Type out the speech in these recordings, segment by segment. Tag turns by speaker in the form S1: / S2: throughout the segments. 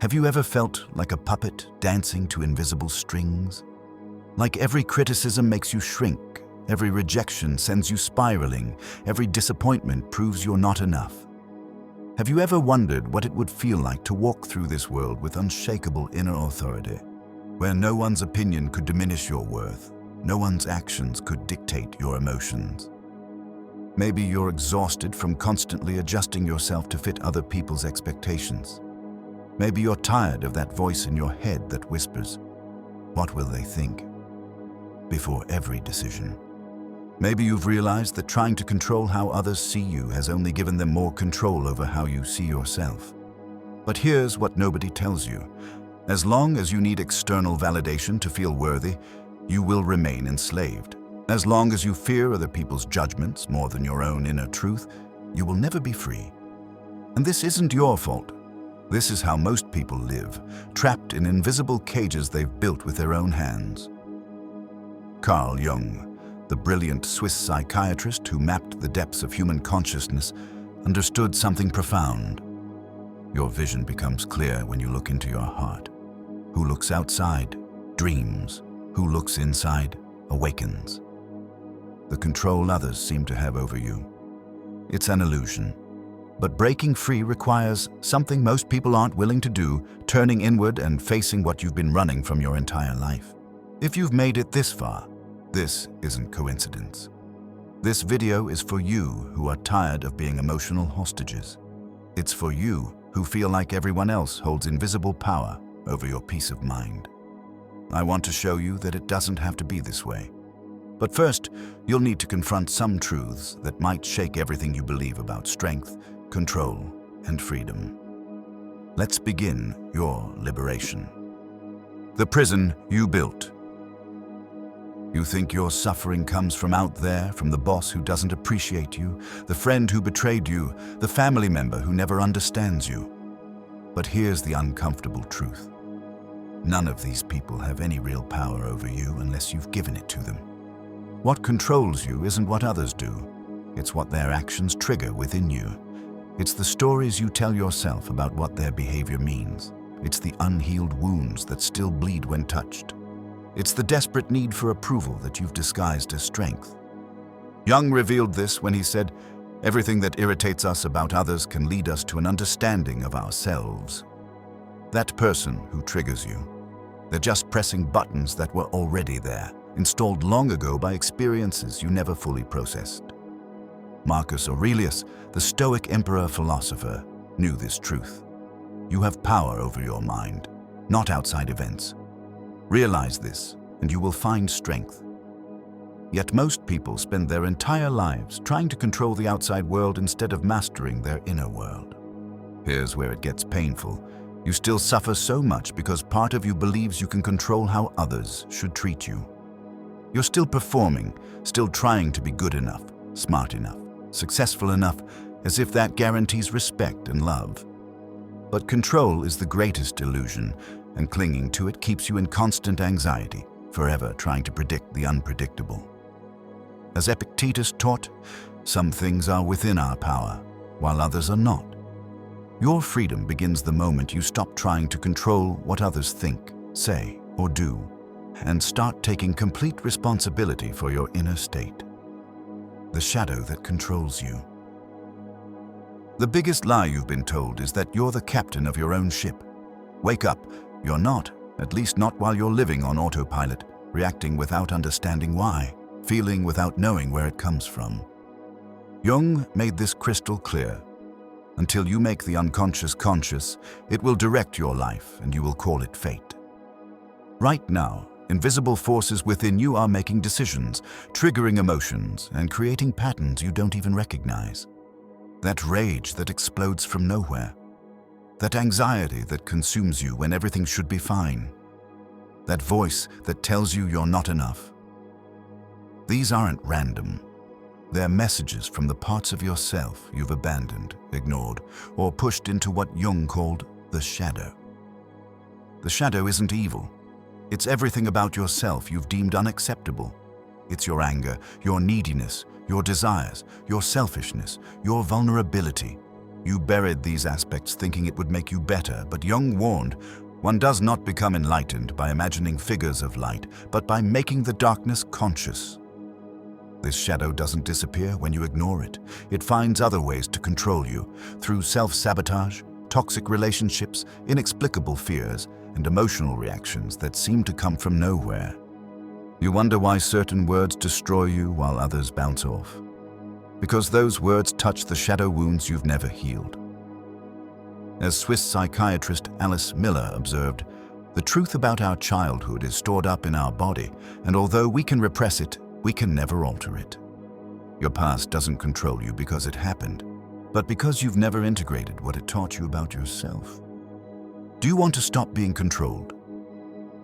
S1: Have you ever felt like a puppet dancing to invisible strings? Like every criticism makes you shrink, every rejection sends you spiraling, every disappointment proves you're not enough. Have you ever wondered what it would feel like to walk through this world with unshakable inner authority, where no one's opinion could diminish your worth, no one's actions could dictate your emotions? Maybe you're exhausted from constantly adjusting yourself to fit other people's expectations. Maybe you're tired of that voice in your head that whispers, "What will they think?" before every decision. Maybe you've realized that trying to control how others see you has only given them more control over how you see yourself. But here's what nobody tells you. As long as you need external validation to feel worthy, you will remain enslaved. As long as you fear other people's judgments more than your own inner truth, you will never be free. And this isn't your fault. This is how most people live, trapped in invisible cages they've built with their own hands. Carl Jung, the brilliant Swiss psychiatrist who mapped the depths of human consciousness, understood something profound. Your vision becomes clear when you look into your heart. Who looks outside dreams. Who looks inside awakens. The control others seem to have over you. It's an illusion. But breaking free requires something most people aren't willing to do, turning inward and facing what you've been running from your entire life. If you've made it this far, this isn't coincidence. This video is for you who are tired of being emotional hostages. It's for you who feel like everyone else holds invisible power over your peace of mind. I want to show you that it doesn't have to be this way. But first, you'll need to confront some truths that might shake everything you believe about strength, control, and freedom. Let's begin your liberation. The prison you built. You think your suffering comes from out there, from the boss who doesn't appreciate you, the friend who betrayed you, the family member who never understands you. But here's the uncomfortable truth. None of these people have any real power over you unless you've given it to them. What controls you isn't what others do. It's what their actions trigger within you. It's the stories you tell yourself about what their behavior means. It's the unhealed wounds that still bleed when touched. It's the desperate need for approval that you've disguised as strength. Jung revealed this when he said, "Everything that irritates us about others can lead us to an understanding of ourselves." That person who triggers you, they're just pressing buttons that were already there, installed long ago by experiences you never fully processed. Marcus Aurelius, the Stoic emperor-philosopher, knew this truth. You have power over your mind, not outside events. Realize this, and you will find strength. Yet most people spend their entire lives trying to control the outside world instead of mastering their inner world. Here's where it gets painful. You still suffer so much because part of you believes you can control how others should treat you. You're still performing, still trying to be good enough, smart enough, successful enough, as if that guarantees respect and love. But control is the greatest illusion, and clinging to it keeps you in constant anxiety, forever trying to predict the unpredictable. As Epictetus taught, some things are within our power, while others are not. Your freedom begins the moment you stop trying to control what others think, say, or do, and start taking complete responsibility for your inner state. The shadow that controls you. The biggest lie you've been told is that you're the captain of your own ship. Wake up. You're not, at least not while you're living on autopilot, reacting without understanding why, feeling without knowing where it comes from. Jung made this crystal clear. Until you make the unconscious conscious, it will direct your life and you will call it fate. Right now, invisible forces within you are making decisions, triggering emotions, and creating patterns you don't even recognize. That rage that explodes from nowhere. That anxiety that consumes you when everything should be fine. That voice that tells you you're not enough. These aren't random. They're messages from the parts of yourself you've abandoned, ignored, or pushed into what Jung called the shadow. The shadow isn't evil. It's everything about yourself you've deemed unacceptable. It's your anger, your neediness, your desires, your selfishness, your vulnerability. You buried these aspects thinking it would make you better, but Jung warned, one does not become enlightened by imagining figures of light, but by making the darkness conscious. This shadow doesn't disappear when you ignore it. It finds other ways to control you, through self-sabotage, toxic relationships, inexplicable fears, and emotional reactions that seem to come from nowhere. You wonder why certain words destroy you while others bounce off. Because those words touch the shadow wounds you've never healed. As Swiss psychiatrist Alice Miller observed, the truth about our childhood is stored up in our body, and although we can repress it, we can never alter it. Your past doesn't control you because it happened, but because you've never integrated what it taught you about yourself. Do you want to stop being controlled?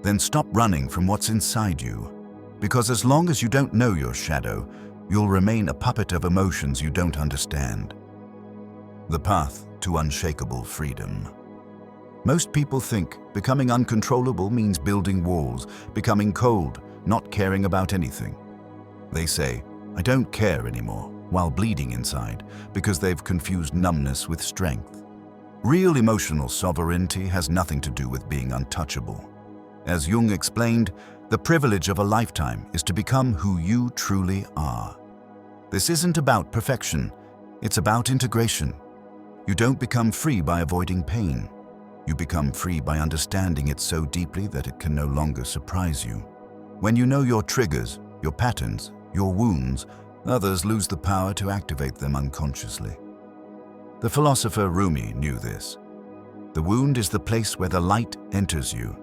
S1: Then stop running from what's inside you, because as long as you don't know your shadow, you'll remain a puppet of emotions you don't understand. The path to unshakable freedom. Most people think becoming uncontrollable means building walls, becoming cold, not caring about anything. They say, "I don't care anymore," while bleeding inside, because they've confused numbness with strength. Real emotional sovereignty has nothing to do with being untouchable. As Jung explained, the privilege of a lifetime is to become who you truly are. This isn't about perfection, it's about integration. You don't become free by avoiding pain. You become free by understanding it so deeply that it can no longer surprise you. When you know your triggers, your patterns, your wounds, others lose the power to activate them unconsciously. The philosopher Rumi knew this. The wound is the place where the light enters you.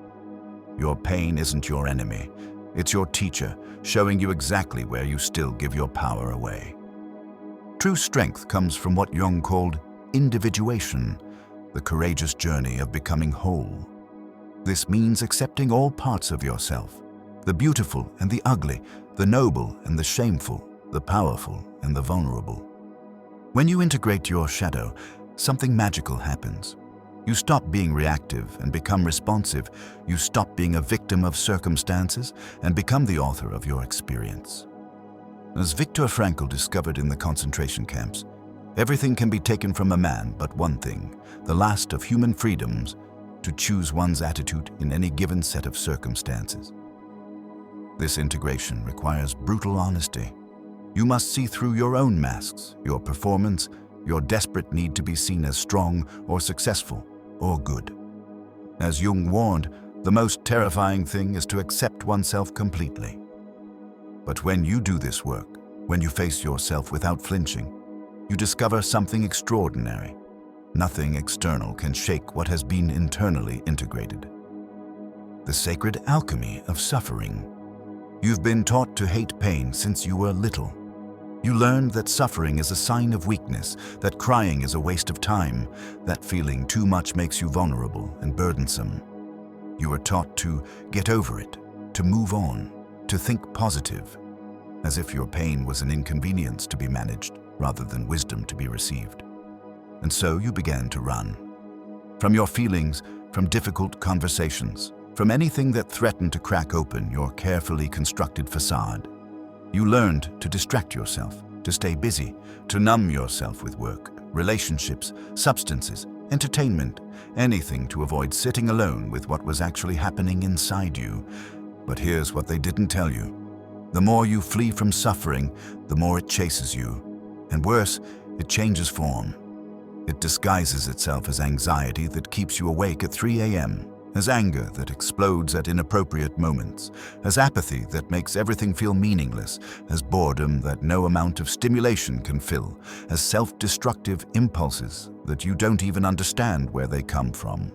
S1: Your pain isn't your enemy. It's your teacher, showing you exactly where you still give your power away. True strength comes from what Jung called individuation, the courageous journey of becoming whole. This means accepting all parts of yourself, the beautiful and the ugly, the noble and the shameful, the powerful and the vulnerable. When you integrate your shadow, something magical happens. You stop being reactive and become responsive. You stop being a victim of circumstances and become the author of your experience. As Viktor Frankl discovered in the concentration camps, everything can be taken from a man but one thing, the last of human freedoms, to choose one's attitude in any given set of circumstances. This integration requires brutal honesty. You must see through your own masks, your performance, your desperate need to be seen as strong or successful or good. As Jung warned, the most terrifying thing is to accept oneself completely. But when you do this work, when you face yourself without flinching, you discover something extraordinary. Nothing external can shake what has been internally integrated. The sacred alchemy of suffering. You've been taught to hate pain since you were little. You learned that suffering is a sign of weakness, that crying is a waste of time, that feeling too much makes you vulnerable and burdensome. You were taught to get over it, to move on, to think positive, as if your pain was an inconvenience to be managed rather than wisdom to be received. And so you began to run. From your feelings, from difficult conversations, from anything that threatened to crack open your carefully constructed facade. You learned to distract yourself, to stay busy, to numb yourself with work, relationships, substances, entertainment, anything to avoid sitting alone with what was actually happening inside you. But here's what they didn't tell you. The more you flee from suffering, the more it chases you. And worse, it changes form. It disguises itself as anxiety that keeps you awake at 3 a.m., as anger that explodes at inappropriate moments, as apathy that makes everything feel meaningless, as boredom that no amount of stimulation can fill, as self-destructive impulses that you don't even understand where they come from.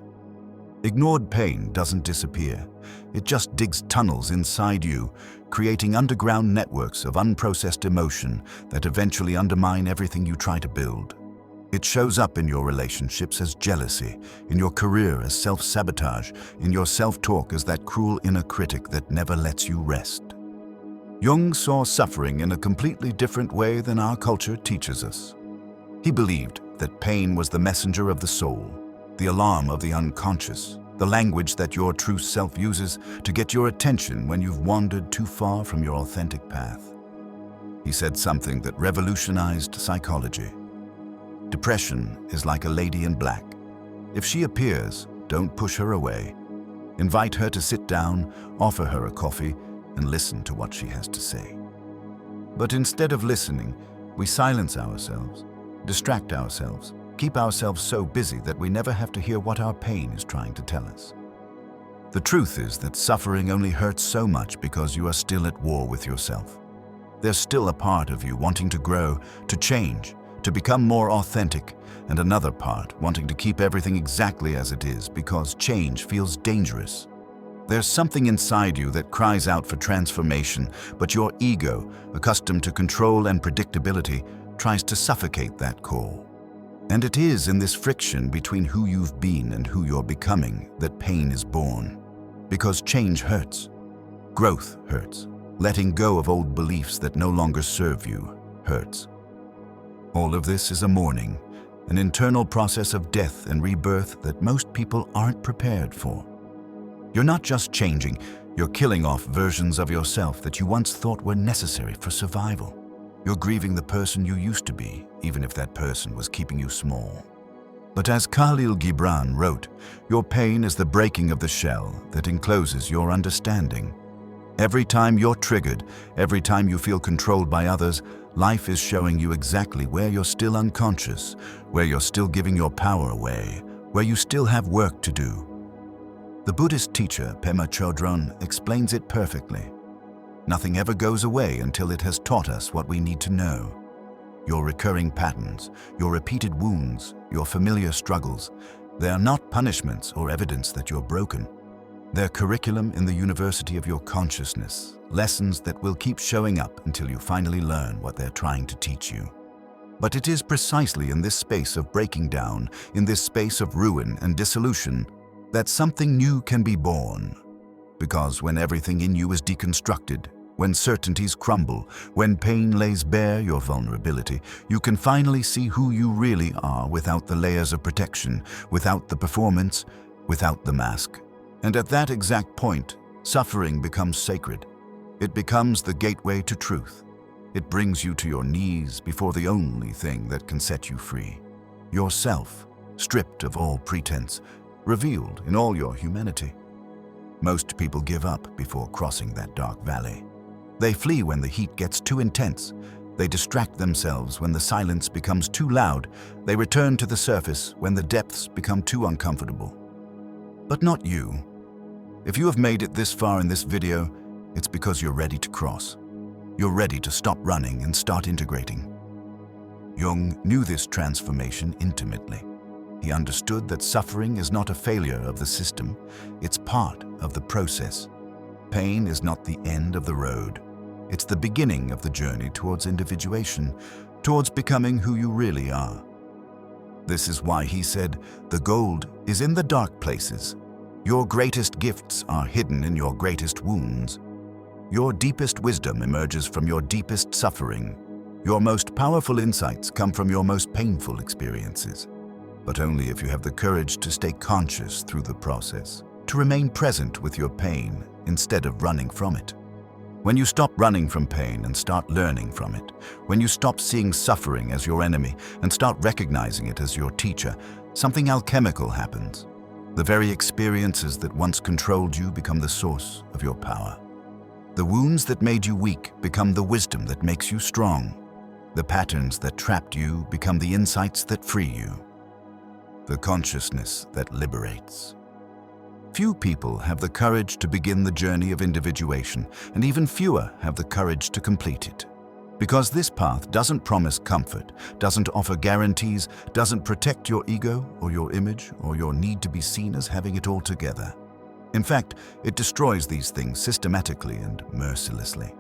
S1: Ignored pain doesn't disappear. It just digs tunnels inside you, creating underground networks of unprocessed emotion that eventually undermine everything you try to build. It shows up in your relationships as jealousy, in your career as self-sabotage, in your self-talk as that cruel inner critic that never lets you rest. Jung saw suffering in a completely different way than our culture teaches us. He believed that pain was the messenger of the soul, the alarm of the unconscious, the language that your true self uses to get your attention when you've wandered too far from your authentic path. He said something that revolutionized psychology. Depression is like a lady in black. If she appears, don't push her away. Invite her to sit down, offer her a coffee, and listen to what she has to say. But instead of listening, we silence ourselves, distract ourselves, keep ourselves so busy that we never have to hear what our pain is trying to tell us. The truth is that suffering only hurts so much because you are still at war with yourself. There's still a part of you wanting to grow, to change, to become more authentic, and another part wanting to keep everything exactly as it is because change feels dangerous. There's something inside you that cries out for transformation, but your ego, accustomed to control and predictability, tries to suffocate that call. And it is in this friction between who you've been and who you're becoming that pain is born. Because change hurts. Growth hurts. Letting go of old beliefs that no longer serve you hurts. All of this is a mourning, an internal process of death and rebirth that most people aren't prepared for. You're not just changing, you're killing off versions of yourself that you once thought were necessary for survival. You're grieving the person you used to be, even if that person was keeping you small. But as Khalil Gibran wrote, your pain is the breaking of the shell that encloses your understanding. Every time you're triggered, every time you feel controlled by others, life is showing you exactly where you're still unconscious, where you're still giving your power away, where you still have work to do. The Buddhist teacher Pema Chodron explains it perfectly. Nothing ever goes away until it has taught us what we need to know. Your recurring patterns, your repeated wounds, your familiar struggles, they are not punishments or evidence that you're broken. They're curriculum in the university of your consciousness, lessons that will keep showing up until you finally learn what they're trying to teach you. But it is precisely in this space of breaking down, in this space of ruin and dissolution, that something new can be born. Because when everything in you is deconstructed, when certainties crumble, when pain lays bare your vulnerability, you can finally see who you really are without the layers of protection, without the performance, without the mask. And at that exact point, suffering becomes sacred. It becomes the gateway to truth. It brings you to your knees before the only thing that can set you free. Yourself, stripped of all pretense, revealed in all your humanity. Most people give up before crossing that dark valley. They flee when the heat gets too intense. They distract themselves when the silence becomes too loud. They return to the surface when the depths become too uncomfortable. But not you. If you have made it this far in this video, it's because you're ready to cross. You're ready to stop running and start integrating. Jung knew this transformation intimately. He understood that suffering is not a failure of the system, it's part of the process. Pain is not the end of the road. It's the beginning of the journey towards individuation, towards becoming who you really are. This is why he said, "The gold is in the dark places. Your greatest gifts are hidden in your greatest wounds. Your deepest wisdom emerges from your deepest suffering. Your most powerful insights come from your most painful experiences. But only if you have the courage to stay conscious through the process, to remain present with your pain instead of running from it. When you stop running from pain and start learning from it, when you stop seeing suffering as your enemy and start recognizing it as your teacher, something alchemical happens. The very experiences that once controlled you become the source of your power. The wounds that made you weak become the wisdom that makes you strong. The patterns that trapped you become the insights that free you. The consciousness that liberates. Few people have the courage to begin the journey of individuation, and even fewer have the courage to complete it. Because this path doesn't promise comfort, doesn't offer guarantees, doesn't protect your ego or your image or your need to be seen as having it all together. In fact, it destroys these things systematically and mercilessly.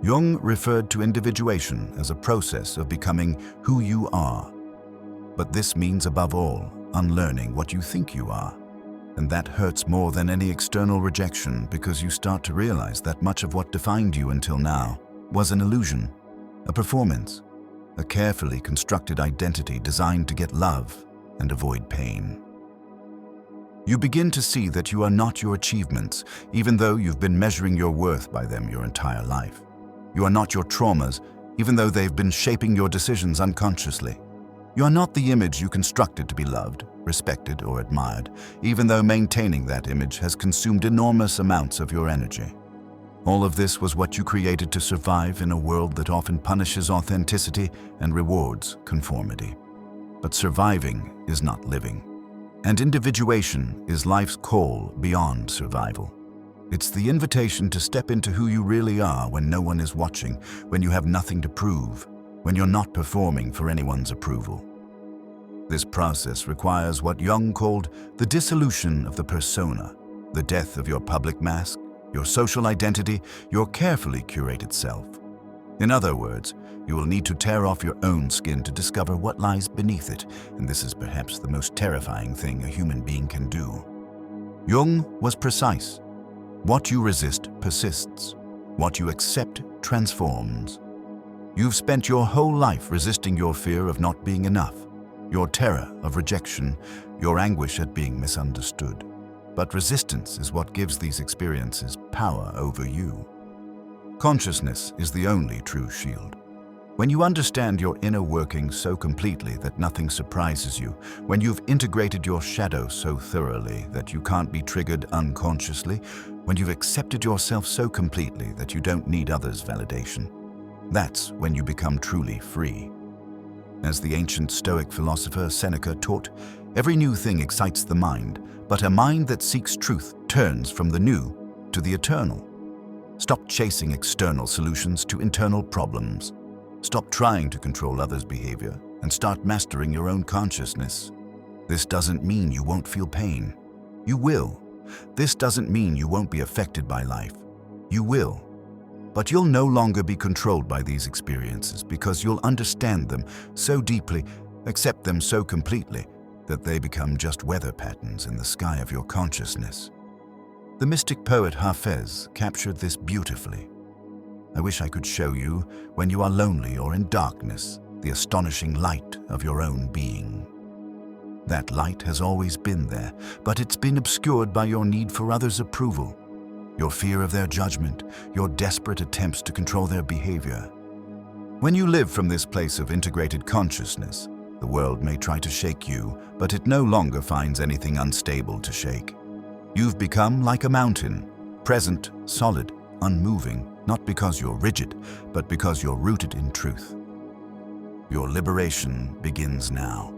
S1: Jung referred to individuation as a process of becoming who you are. But this means above all, unlearning what you think you are. And that hurts more than any external rejection because you start to realize that much of what defined you until now was an illusion, a performance, a carefully constructed identity designed to get love and avoid pain. You begin to see that you are not your achievements, even though you've been measuring your worth by them your entire life. You are not your traumas, even though they've been shaping your decisions unconsciously. You are not the image you constructed to be loved, respected, or admired, even though maintaining that image has consumed enormous amounts of your energy. All of this was what you created to survive in a world that often punishes authenticity and rewards conformity. But surviving is not living. And individuation is life's call beyond survival. It's the invitation to step into who you really are when no one is watching, when you have nothing to prove, when you're not performing for anyone's approval. This process requires what Jung called the dissolution of the persona, the death of your public mask, your social identity, your carefully curated self. In other words, you will need to tear off your own skin to discover what lies beneath it, and this is perhaps the most terrifying thing a human being can do. Jung was precise. What you resist persists. What you accept transforms. You've spent your whole life resisting your fear of not being enough, your terror of rejection, your anguish at being misunderstood. But resistance is what gives these experiences power over you. Consciousness is the only true shield. When you understand your inner workings so completely that nothing surprises you, when you've integrated your shadow so thoroughly that you can't be triggered unconsciously, when you've accepted yourself so completely that you don't need others' validation, that's when you become truly free. As the ancient Stoic philosopher Seneca taught, every new thing excites the mind, but a mind that seeks truth turns from the new to the eternal. Stop chasing external solutions to internal problems. Stop trying to control others' behavior and start mastering your own consciousness. This doesn't mean you won't feel pain. You will. This doesn't mean you won't be affected by life. You will. But you'll no longer be controlled by these experiences because you'll understand them so deeply, accept them so completely, that they become just weather patterns in the sky of your consciousness. The mystic poet Hafez captured this beautifully. I wish I could show you, when you are lonely or in darkness, the astonishing light of your own being. That light has always been there, but it's been obscured by your need for others' approval, your fear of their judgment, your desperate attempts to control their behavior. When you live from this place of integrated consciousness, the world may try to shake you, but it no longer finds anything unstable to shake. You've become like a mountain, present, solid, unmoving, not because you're rigid, but because you're rooted in truth. Your liberation begins now.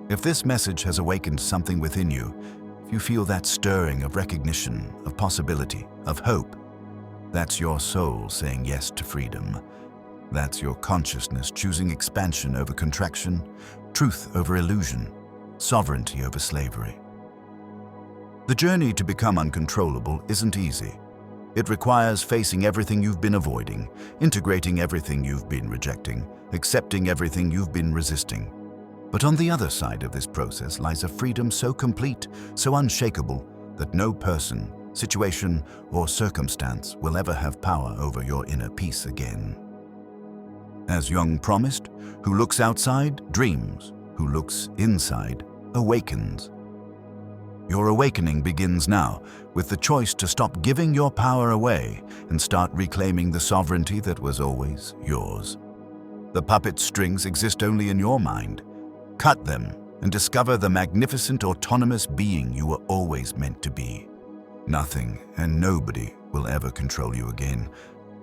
S1: If this message has awakened something within you, if you feel that stirring of recognition, of possibility, of hope, that's your soul saying yes to freedom. That's your consciousness choosing expansion over contraction, truth over illusion, sovereignty over slavery. The journey to become uncontrollable isn't easy. It requires facing everything you've been avoiding, integrating everything you've been rejecting, accepting everything you've been resisting. But on the other side of this process lies a freedom so complete, so unshakable, that no person, situation, or circumstance will ever have power over your inner peace again. As Jung promised, who looks outside dreams, who looks inside awakens. Your awakening begins now, with the choice to stop giving your power away and start reclaiming the sovereignty that was always yours. The puppet strings exist only in your mind. Cut them and discover the magnificent autonomous being you were always meant to be. Nothing and nobody will ever control you again,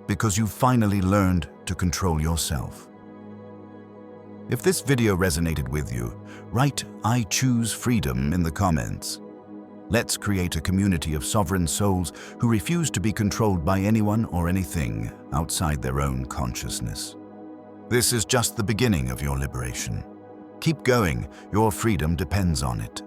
S1: because you've finally learned to control yourself. If this video resonated with you, write "I choose freedom" in the comments. Let's create a community of sovereign souls who refuse to be controlled by anyone or anything outside their own consciousness. This is just the beginning of your liberation. Keep going, your freedom depends on it.